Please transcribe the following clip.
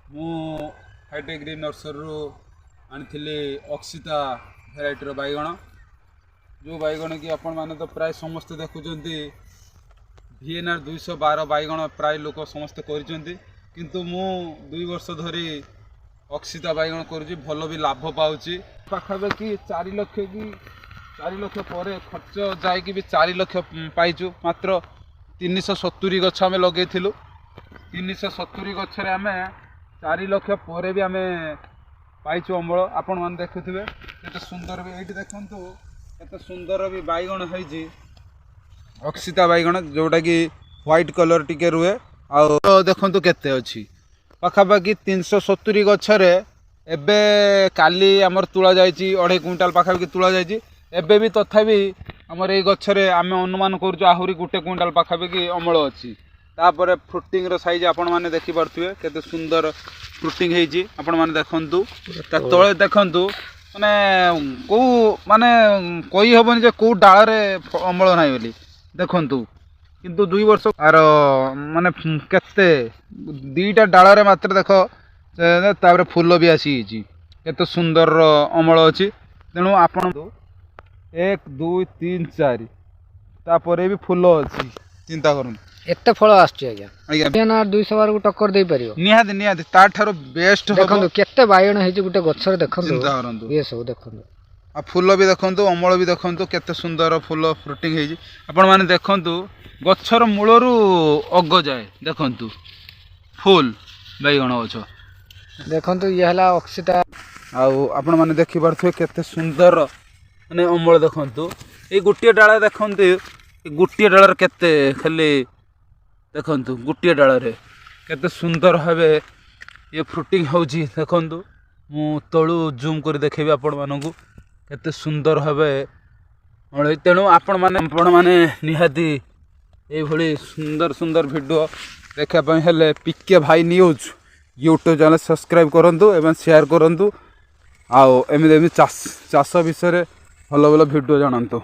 मु hi tech green nursery आनी अक्षिता भेराइटर बैगण जो बैगण कि आपण मैंने तो प्राय समस्त देखुं VNR 212 बैगण प्राय लोक समस्ते किंतु मु 2 वर्ष धरी अक्षिता बैगण करुँच भल भी लाभ पाऊँच पाखापाखि 4 लाख कि 4 लाख पर खर्च जाकि भी 4 लाख पाइचु मात्र 370 गछ आम लगे 370 गछ आम 4 लाख पर भी आम पाइचु अमल आपण मैंने देखुवे केते सुंदर भी ये देखु केते सुंदर भी बैगण है अक्षिता बैगण जोटा कि व्हाइट कलर टिके रुहे आ देखु केते अच्छी पाखापाखि 370 गछरे एबे काली आमर तुला जाइए 2.5 क्विंटाल पाखापाखि तुला जाइए एबे भी तथापि आमर ये गछरे आम अनुमान करूँ आहरी 1 क्विंटाल पाखापाखि अमल अच्छी तापर फ्रुटिंग रो साइज आपण माने देखि पारथुवे केते सुंदर फ्रुटिंग हेजी आपण माने देखंतु ता तळे देखंतु माने कही हबनी जे को डाळ रे अमल नाही बोली देखंतु किंतु 2 वर्ष आर माने केते 2टा डाळ रे मात्र देखो तापर फूल भी आसी हेजी केते सुंदर अमल अछि तेणु आपण 1 2 3 4 तापर भी फूल अछि चिंता करन एते फल आछी आज्ञा VNR 212 को टक्कर दे परियो निहाद निहाद ता थारो बेस्ट देखंतु केते बायण हेजी गुटे गछर देखंतु चिंता करंतु ये सब देखंतु आ फूल भी देखंतु अमल भी देखंतु केते सुंदर फूल फ्रुटिंग हेजी आपण माने देखंतु गछर मूलरू अग जाए देखंतु फूल बैगण गछ देखंतु ये हला अक्षिता आ आपण माने देखि पारथुवे केते सुंदर माने अमल देखंतु ए गुटिया डाला देखंतु गुटिया डालर केते खाली देखंतु गुटिया डाल रे केते सुंदर भावे ये फ्रुटिंग होजी देखंतु मु तळु जूम कर देखेबी आपण मानकु केते सुंदर भावे तेणु आपण माने निहाती ए भली सुंदर सुंदर वीडियो देखा पई हेले पीके भाई न्यूज यूट्यूब चैनल सब्सक्राइब करंतु एवं शेयर करंतु आ एमि चाष विषय भल भल वीडियो जानंतु।